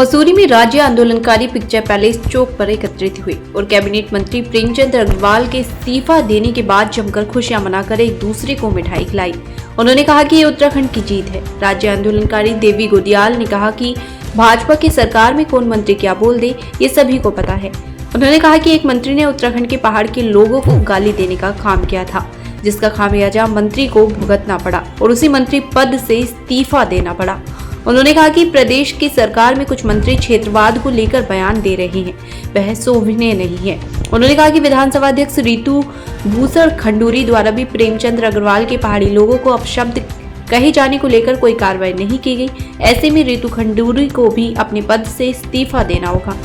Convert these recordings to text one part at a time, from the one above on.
मसूरी में राज्य आंदोलनकारी पिक्चर पैलेस चौक पर एकत्रित हुए और कैबिनेट मंत्री प्रेमचंद अग्रवाल के इस्तीफा देने के बाद जमकर खुशियां मनाकर एक दूसरे को मिठाई खिलाई। उन्होंने कहा कि ये उत्तराखंड की जीत है। राज्य आंदोलनकारी देवी गोदियाल ने कहा कि भाजपा की सरकार में कौन मंत्री क्या बोल दे ये सभी को पता है। उन्होंने कहा कि एक मंत्री ने उत्तराखंड के पहाड़ के लोगों को गाली देने का काम किया था, जिसका खामियाजा मंत्री को भुगतना पड़ा और उसी मंत्री पद से इस्तीफा देना पड़ा। उन्होंने कहा कि प्रदेश की सरकार में कुछ मंत्री क्षेत्रवाद को लेकर बयान दे रहे हैं, वह शोभनीय नहीं है। उन्होंने कहा कि विधानसभा अध्यक्ष रितु भूषण खंडूरी द्वारा भी प्रेमचंद अग्रवाल के पहाड़ी लोगों को अपशब्द कहे जाने को लेकर कोई कार्रवाई नहीं की गई। ऐसे में रितु खंडूरी को भी अपने पद से इस्तीफा देना होगा।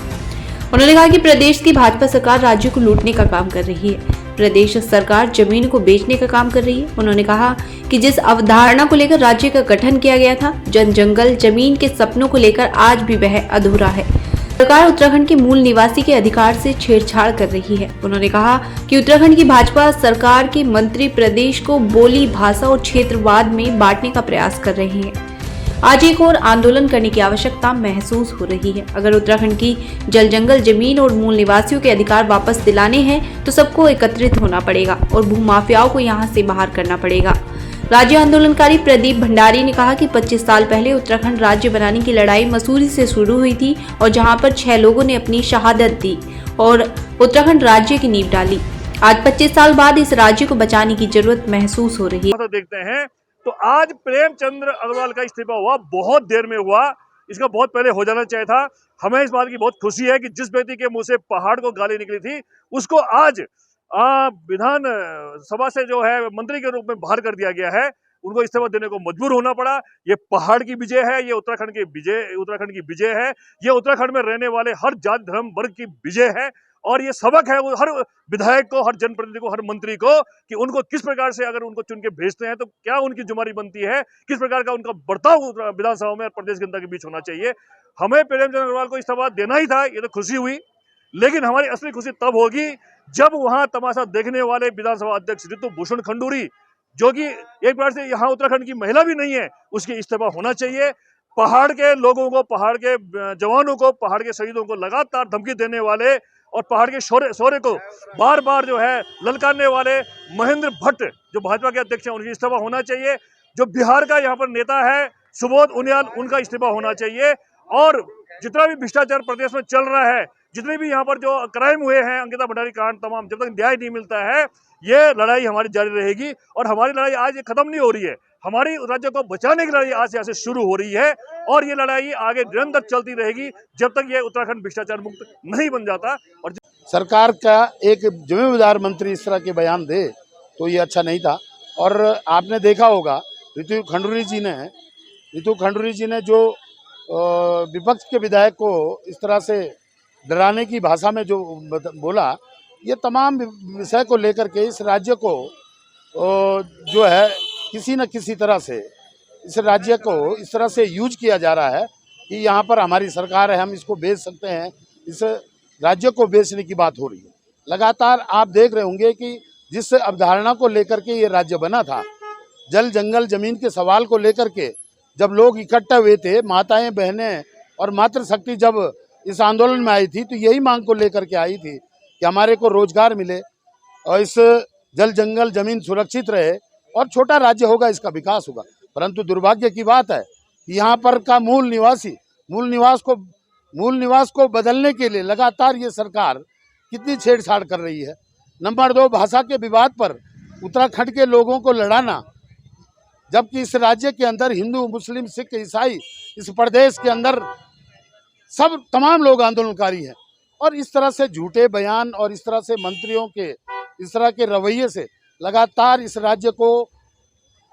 उन्होंने कहा कि प्रदेश की भाजपा सरकार राज्य को लूटने का काम कर रही है। प्रदेश सरकार जमीन को बेचने का काम कर रही है। उन्होंने कहा कि जिस अवधारणा को लेकर राज्य का गठन किया गया था, जन जंगल जमीन के सपनों को लेकर आज भी वह अधूरा है। सरकार उत्तराखंड के मूल निवासी के अधिकार से छेड़छाड़ कर रही है। उन्होंने कहा कि उत्तराखंड की भाजपा सरकार के मंत्री प्रदेश को बोली भाषा और क्षेत्रवाद में बांटने का प्रयास कर रहे हैं। आज एक और आंदोलन करने की आवश्यकता महसूस हो रही है। अगर उत्तराखंड की जल जंगल जमीन और मूल निवासियों के अधिकार वापस दिलाने हैं तो सबको एकत्रित होना पड़ेगा और भूमाफियाओं को यहां से बाहर करना पड़ेगा। राज्य आंदोलनकारी प्रदीप भंडारी ने कहा कि 25 साल पहले उत्तराखंड राज्य बनाने की लड़ाई मसूरी से शुरू हुई थी और जहां पर 6 लोगों ने अपनी शहादत दी और उत्तराखंड राज्य की नींव डाली। आज 25 साल बाद इस राज्य को बचाने की जरूरत महसूस हो रही है। देखते हैं तो आज प्रेमचंद्र अग्रवाल का इस्तीफा हुआ, बहुत देर में हुआ, इसका बहुत पहले हो जाना चाहिए था। हमें इस बात की बहुत खुशी है कि जिस व्यक्ति के मुंह से पहाड़ को गाली निकली थी उसको आज विधान सभा से जो है मंत्री के रूप में बाहर कर दिया गया है। उनको इस्तीफा देने को मजबूर होना पड़ा। ये पहाड़ की विजय है, ये उत्तराखंड की विजय है, ये उत्तराखंड में रहने वाले हर जाति धर्म वर्ग की विजय है। और ये सबक है वो हर विधायक को, हर जनप्रतिनिधि को, हर मंत्री को कि उनको किस प्रकार से अगर उनको चुन के भेजते हैं तो क्या उनकी जिम्मेदारी बनती है, किस प्रकार का उनका बर्ताव विधानसभा में और प्रदेश की जनता के बीच होना चाहिए। हमें प्रेमचंद अग्रवाल को इस्तीफा देना ही था, ये तो खुशी हुई, लेकिन हमारी असली खुशी तब होगी जब वहां तमाशा देखने वाले विधानसभा अध्यक्ष रितु भूषण खंडूरी, जो कि एक बार से यहाँ उत्तराखंड की महिला भी नहीं है, उसकी इस्तीफा होना चाहिए। पहाड़ के लोगों को, पहाड़ के जवानों को, पहाड़ के शहीदों को लगातार धमकी देने वाले और पहाड़ के शौर्य को बार बार जो है ललकारने वाले महेंद्र भट्ट, जो भाजपा के अध्यक्ष हैं, उनकी इस्तीफा होना चाहिए। जो बिहार का यहाँ पर नेता है सुबोध उनियाल, उनका इस्तीफा होना चाहिए। और जितना भी भ्रष्टाचार प्रदेश में चल रहा है, जितने भी यहाँ पर जो क्राइम हुए हैं, अंकिता भंडारी कांड, तमाम, जब तक न्याय नहीं मिलता है ये लड़ाई हमारी जारी रहेगी। और हमारी लड़ाई आज खत्म नहीं हो रही है, हमारी राज्य को बचाने की लड़ाई आज से शुरू हो रही है और ये लड़ाई आगे निरंतर चलती रहेगी जब तक ये उत्तराखंड भ्रष्टाचार मुक्त नहीं बन जाता। और सरकार का एक जिम्मेदार मंत्री इस तरह के बयान दे तो ये अच्छा नहीं था। और आपने देखा होगा रितु खंडूरी जी ने जो विपक्ष के विधायक को इस तरह से डराने की भाषा में जो बोला, ये तमाम विषय को लेकर के इस राज्य को जो है किसी न किसी तरह से इस राज्य को इस तरह से यूज किया जा रहा है कि यहाँ पर हमारी सरकार है, हम इसको बेच सकते हैं। इस राज्य को बेचने की बात हो रही है। लगातार आप देख रहे होंगे कि जिस अवधारणा को लेकर के ये राज्य बना था, जल जंगल जमीन के सवाल को लेकर के जब लोग इकट्ठा हुए थे, माताएं बहनें और मातृशक्ति जब इस आंदोलन में आई थी तो यही मांग को लेकर के आई थी कि हमारे को रोजगार मिले और इस जल जंगल जमीन सुरक्षित रहे और छोटा राज्य होगा, इसका विकास होगा। परंतु दुर्भाग्य की बात है कि यहाँ पर का मूल निवास को बदलने के लिए लगातार ये सरकार कितनी छेड़छाड़ कर रही है। नंबर 2, भाषा के विवाद पर उत्तराखंड के लोगों को लड़ाना, जबकि इस राज्य के अंदर हिंदू, मुस्लिम, सिख, ईसाई, इस प्रदेश के अंदर सब तमाम लोग आंदोलनकारी हैं। और इस तरह से झूठे बयान और इस तरह से मंत्रियों के इस तरह के रवैये से लगातार इस राज्य को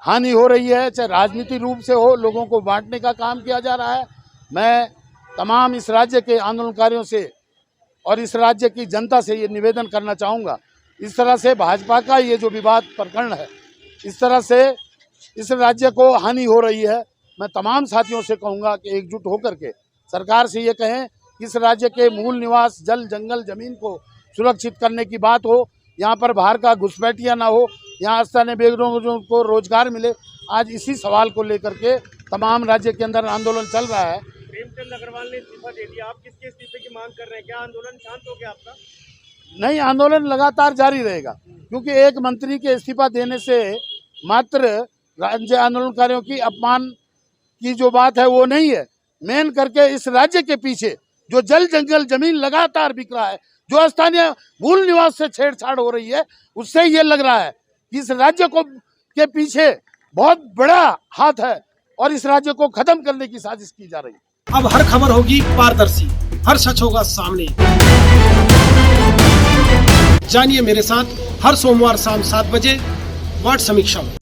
हानि हो रही है, चाहे राजनीतिक रूप से हो, लोगों को बांटने का काम किया जा रहा है। मैं तमाम इस राज्य के आंदोलनकारियों से और इस राज्य की जनता से ये निवेदन करना चाहूँगा, इस तरह से भाजपा का ये जो विवाद प्रकरण है, इस तरह से इस राज्य को हानि हो रही है। मैं तमाम साथियों से कहूँगा कि एकजुट होकर के सरकार से ये कहें कि इस राज्य के मूल निवास जल जंगल जमीन को सुरक्षित करने की बात हो, यहाँ पर बाहर का घुसपैठिया ना हो, यहाँ स्थानीय बेरोजगारों को रोजगार मिले। आज इसी सवाल को लेकर के तमाम राज्य के अंदर आंदोलन चल रहा है प्रेमचंद अग्रवाल ने इस्तीफा दे दिया, आप किसके इस्तीफे की मांग कर रहे हैं? क्या आंदोलन शांत हो गया आपका? नहीं, आंदोलन लगातार जारी रहेगा, क्योंकि एक मंत्री के इस्तीफा देने से मात्र राज्य आंदोलनकारियों की अपमान की जो बात है वो नहीं है। मेन करके इस राज्य के पीछे जो जल जंगल जमीन लगातार बिक रहा है, जो स्थानीय मूल निवास से छेड़छाड़ हो रही है, उससे ये लग रहा है कि इस राज्य को के पीछे बहुत बड़ा हाथ है और इस राज्य को खत्म करने की साजिश की जा रही है। अब हर खबर होगी पारदर्शी, हर सच होगा सामने। जानिए मेरे साथ हर सोमवार शाम 7 बजे वार्ड समीक्षा में।